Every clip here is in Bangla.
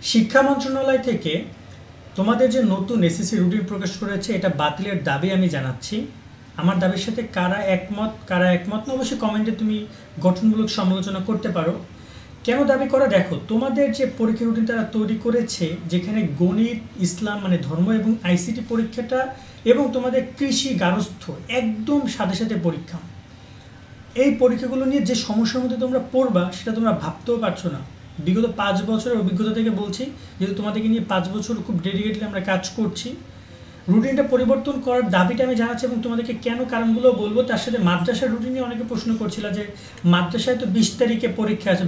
শিক্ষা মন্ত্রণালয় থেকে তোমাদের যে নতুন এসএসসি রুটিন প্রকাশ করেছে এটা বাতিলের দাবি আমি জানাচ্ছি। আমার দাবির সাথে কারা একমত না অবশ্যই কমেন্টে তুমি গঠনমূলক সমালোচনা করতে পারো। কেন দাবি করা, দেখো তোমাদের যে পরীক্ষা রুটিন তারা তৈরি করেছে যেখানে গণিত, ইসলাম মানে ধর্ম এবং আইসিটি পরীক্ষাটা এবং তোমাদের কৃষি, গার্হস্থ্য একদম সাথে সাথে পরীক্ষা। এই পরীক্ষাগুলো নিয়ে যে সমস্যার মধ্যে তোমরা পড়বা সেটা তোমরা ভাবতেও পারছো না। বিগত 5 বছরের অভিজ্ঞতা থেকে বলছি, যেহেতু তোমাদেরকে নিয়ে 5 বছর খুব ডেডিকেটলি আমরা কাজ করছি। রুটিনটা পরিবর্তন করার দাবিটা আমি জানাচ্ছি এবং তোমাদেরকে কেন কারণগুলো বলবো। তার সাথে মাদ্রাসার রুটিন নিয়ে অনেকে প্রশ্ন করছিল যে মাদ্রাসায় তো 20 তারিখে পরীক্ষা আছে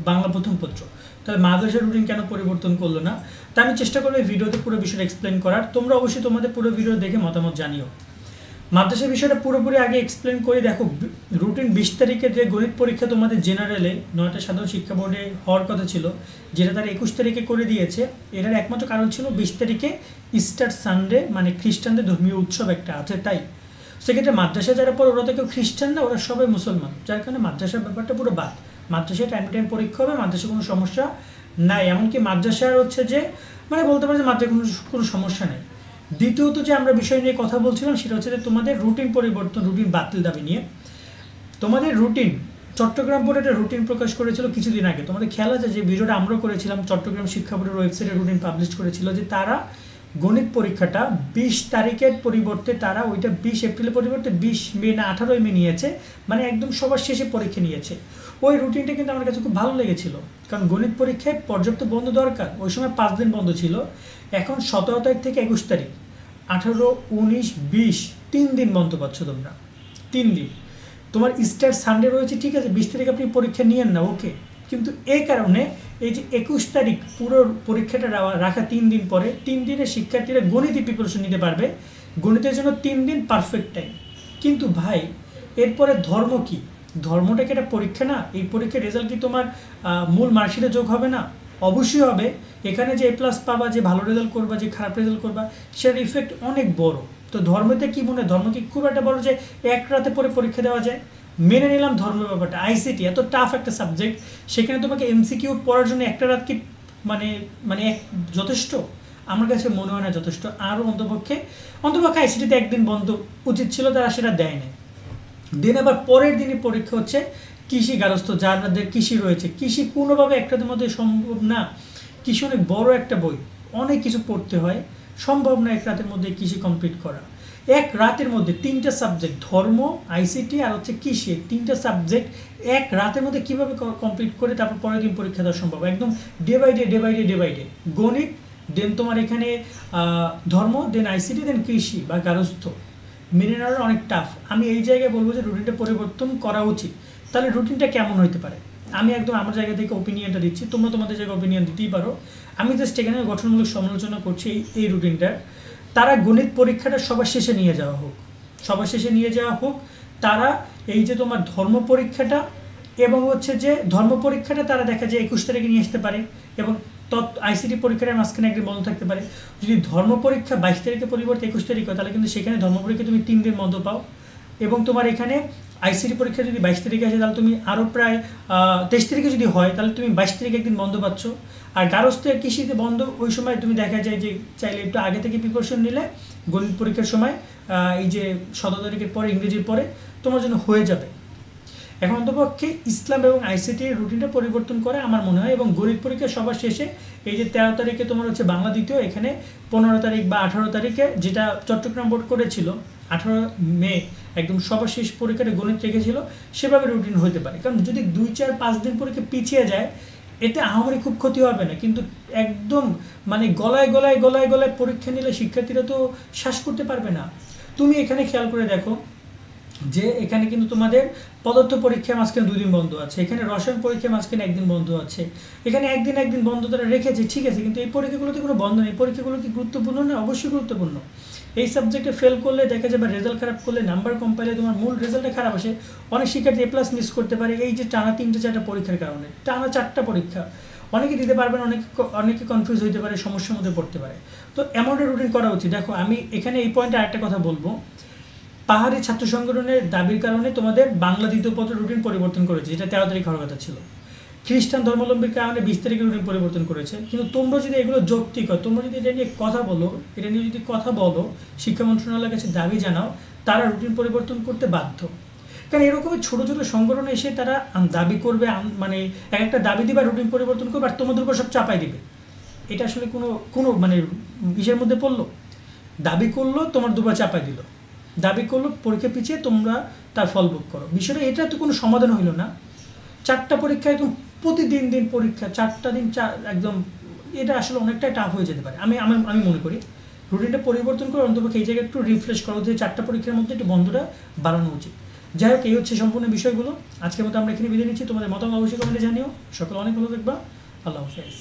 বাংলা প্রথম পত্র, তাহলে মাদ্রাসার রুটিন কেন পরিবর্তন করলো না। তা আমি চেষ্টা করবো এই ভিডিওতে পুরো বিষয়টা এক্সপ্লেন করার। তোমরা অবশ্যই তোমাদের পুরো ভিডিও দেখে মতামত জানিও। মাদ্রাসা বিষয়টা পুরোপুরি আগে এক্সপ্লেন করে দেখো। রুটিন 20 তারিখে যে গণিত পরীক্ষা তোমাদের জেনারেলে 9টা সাধারণ শিক্ষা বোর্ডে হওয়ার কথা ছিল, যেটা তারা 21 তারিখে করে দিয়েছে। এটার একমাত্র কারণ ছিল 20 তারিখে ইস্টার সানডে মানে খ্রিস্টানদের ধর্মীয় উৎসব একটা আছে, তাই সেক্ষেত্রে মাদ্রাসা যারা পর ওরা তো কেউ খ্রিস্টান না, ওরা সবাই মুসলমান, যার কারণে মাদ্রাসার ব্যাপারটা পুরো বাদ। মাদ্রাসায় টাইম টু টাইম পরীক্ষা হবে, মাদ্রাসায় কোনো সমস্যা নাই। এমনকি মাদ্রাসার হচ্ছে যে মানে বলতে পারে যে মাদ্রাসায় কোনো সমস্যা নেই। দ্বিতীয়ত যে আমরা বিষয় নিয়ে কথা বলছিলাম সেটা হচ্ছে যে তোমাদের রুটিন পরিবর্তন, রুটিন বাতিল দাবি নিয়ে। তোমাদের রুটিন, চট্টগ্রাম বোর্ড একটা রুটিন প্রকাশ করেছিল কিছুদিন আগে। তোমাদের খেয়াল আছে যে ভিডিওটা আমরা করেছিলাম, চট্টগ্রাম শিক্ষা বোর্ডের ওয়েবসাইটে রুটিন পাবলিশ করেছিল যে তারা গণিত পরীক্ষাটা 20 তারিখের পরিবর্তে তারা ওইটা 20 এপ্রিলের পরিবর্তে 20 মে না 18 মে নিয়েছে, মানে একদম সবার শেষে পরীক্ষা নিয়েছে। ওই রুটিনটা কিন্তু আমার কাছে খুব ভালো লেগেছিল, কারণ গণিত পরীক্ষায় পর্যাপ্ত বন্ধ দরকার। ওই সময় 5 দিন বন্ধ ছিল, এখন 17 তারিখ থেকে 21 তারিখ 18, 19, 20 3 দিন বন্ধ পাচ্ছ তোমরা। 3 দিন তোমার ইস্টার সানডে রয়েছে, ঠিক আছে 20 তারিখ আপনি পরীক্ষা নিয়েন না, ওকে, কিন্তু এই কারণে এই যে 21 তারিখ পুরো পরীক্ষাটা রাখা 3 দিন পরে, 3 দিনে শিক্ষার্থীরা গণিতে প্রিপারেশন নিতে পারবে। গণিতের জন্য 3 দিন পারফেক্ট টাইম। কিন্তু ভাই এরপরে ধর্ম কি? ধর্মটা কি একটা পরীক্ষা না? এই পরীক্ষার রেজাল্ট কি তোমার মূল মার্কশিটে যোগ হবে না? অবশ্যই হবে। এখানে যে A+ পাবা, যে ভালো রেজাল্ট করবা, যে খারাপ রেজাল্ট করবা, সেটার ইফেক্ট অনেক বড়। তো ধর্মতে কি মনে হয়, ধর্ম কি খুব একটা বড় যে এক রাতে পরে পরীক্ষা দেওয়া যায়? মেনে নিলাম ধর্মের ব্যাপারটা, আইসিটি এত টাফ একটা সাবজেক্ট, সেখানে তোমাকে এমসিকিউ পড়ার জন্য একটা রাত কি মানে মানে যথেষ্ট? আমার কাছে মনে হয় না যথেষ্ট। আরও অন্তপক্ষে আইসিটিতে একদিন বন্ধ উচিত ছিল, তারা সেটা দেয় না। দিন আবার পরের দিনই পরীক্ষা হচ্ছে কৃষি, গার্হস্থ্য, যাদের কৃষি রয়েছে। কৃষি কোনোভাবে একটাদের মধ্যে সম্ভব না। কৃষি অনেক বড় একটা বই, অনেক কিছু পড়তে হয়, সম্ভব না এক রাতের মধ্যে কৃষি কমপ্লিট করা। এক রাতের মধ্যে 3টা সাবজেক্ট, ধর্ম, আইসিটি আর হচ্ছে কৃষি, 3টা সাবজেক্ট এক রাতের মধ্যে কীভাবে কমপ্লিট করে তারপর পরের দিন পরীক্ষা দেওয়া সম্ভব? একদম ডে বাই ডে গণিত, দেন তোমার এখানে ধর্ম, দেন আইসিটি, দেন কৃষি বা গার্হস্থ্য। মেনে নেওয়াটা অনেক টাফ। আমি এই জায়গায় বলবো যে রুটিনটা পরিবর্তন করা উচিত। তাহলে রুটিনটা কেমন হতে পারে? আমি একদম আমার জায়গা থেকে ওপিনিয়নটা দিচ্ছি, তোমরা তোমাদের জায়গায় ওপিনিয়ন দিতেই পারো। আমি জাস্ট এখানে গঠনমূলক সমালোচনা করছি এই রুটিনটার। তারা গণিত পরীক্ষাটা সবার শেষে নিয়ে যাওয়া হোক। তারা এই যে তোমার ধর্ম পরীক্ষাটা এবং হচ্ছে যে ধর্ম পরীক্ষাটা তারা দেখা যায় 21 তারিখে নিয়ে আসতে পারে, এবং আইসিটি পরীক্ষার মাঝখানে একদিন বন্ধ থাকতে পারে। যদি ধর্ম পরীক্ষা 22 তারিখের পরিবর্তে 21 তারিখ হয়, তাহলে কিন্তু সেখানে ধর্ম পরীক্ষা তুমি 3 দিন বন্ধ পাও। এবং তোমার এখানে আইসিটি পরীক্ষা যদি 22 তারিখে আসে, তাহলে তুমি আরও প্রায় 23 তারিখে যদি হয়, তাহলে তুমি 22 তারিখে একদিন বন্ধ পাচ্ছ। আর গার্হস্থ্য, কৃষিতে বন্ধ, ওই সময় তুমি দেখা যায় যে চাইলে একটু আগে থেকে প্রিপারেশন নিলে গণিত পরীক্ষার সময় এই যে 17 তারিখের পরে, ইংরেজির পরে তোমার জন্য হয়ে যাবে। এখন অন্তপক্ষে ইসলাম এবং আইসিটির রুটিনটা পরিবর্তন করে আমার মনে হয়। এবং গণিত পরীক্ষা সবার শেষে এই যে 13 তারিখে তোমার হচ্ছে বাংলা দ্বিতীয়, এখানে 15 তারিখ বা 18 তারিখে যেটা চট্টগ্রাম বোর্ড করেছিল 18 মে একদম সবার শেষ পরীক্ষাটা গণিত রেখেছিল, সেভাবে রুটিন হতে পারে। কারণ যদি 2, 4, 5 দিন পরীক্ষা পিছিয়ে যায়, এতে আহামরি খুব ক্ষতি হবে না, কিন্তু একদম মানে গলায় পরীক্ষা নিলে শিক্ষার্থীরা তো শ্বাস করতে পারবে না। তুমি এখানে খেয়াল করে দেখো যে এখানে কিন্তু তোমাদের পদার্থ পরীক্ষার মাঝখানে 2 দিন বন্ধ আছে, এখানে রসায়ন পরীক্ষার মাঝখানে 1 দিন বন্ধ আছে, এখানে একদিন বন্ধ তারা রেখেছে, ঠিক আছে, কিন্তু এই পরীক্ষাগুলোতে কোনো বন্ধ নেই। পরীক্ষাগুলো কি গুরুত্বপূর্ণ না? অবশ্যই গুরুত্বপূর্ণ। এই সাবজেক্টে ফেল করলে দেখা যাবে, রেজাল্ট খারাপ করলে, নাম্বার কম পাইলে তোমার মূল রেজাল্টে খারাপ আসে। অনেক শিক্ষার্থী A+ মিস করতে পারে এই যে টানা 3-4টা পরীক্ষার কারণে। টানা 4টা পরীক্ষা অনেকে দিতে পারবেন, অনেকে কনফিউজ হতে পারে, সমস্যার মধ্যে পড়তে পারে। তো এমন একটা রুটিন করা উচিত। দেখো আমি এখানে এই পয়েন্টে আরেকটা কথা বলবো, পাহাড়ি ছাত্র সংগঠনের দাবির কারণে তোমাদের বাংলা দ্বিতীয় পত্র রুটিন পরিবর্তন করেছে, যেটা 13 তারিখ হওয়ার কথা ছিল। খ্রিস্টান ধর্মাবলম্বীর কারণে 20 তারিখে রুটিন পরিবর্তন করেছে। কিন্তু তোমরা যদি এগুলো যৌক্তিক হয়, তোমরা যদি এটা নিয়ে কথা বলো, শিক্ষা মন্ত্রণালয়ের কাছে দাবি জানাও, তারা রুটিন পরিবর্তন করতে বাধ্য। কারণ এরকমই ছোটো ছোটো সংগঠন এসে তারা দাবি করবে, মানে এক একটা দাবি দিবে, রুটিন পরিবর্তন করবে, আর তোমাদের উপর সব চাপাই দিবে। এটা আসলে কোনো মানে ইসের মধ্যে পড়লো? দাবি করলো, তোমার দুবার চাপাই দিল, দাবি করলো, পরীক্ষা পিছিয়ে তোমরা তার ফল ভোগ করো। বিষয়টা এটা তো কোনো সমাধান হইল না। 4টা পরীক্ষা একদম প্রতিদিন পরীক্ষা, 4টা দিন একদম, এটা আসলে অনেকটাই টাফ হয়ে যেতে পারে। আমি মনে করি রুটিনটা পরিবর্তন করে অন্তপক্ষে এই জায়গায় একটু রিফ্রেশ করা উচিত, 4টা পরীক্ষার মধ্যে একটু বন্ধটা বাড়ানো উচিত। যাই হোক, এই হচ্ছে সম্পূর্ণ বিষয়গুলো। আজকের মতো আমরা এখানে বিদায় নিচ্ছি। তোমাদের মতামত অবশ্যই কমেন্টে জানিও। সকলে অনেক ভালো থাকবা। আল্লাহ হাফেজ।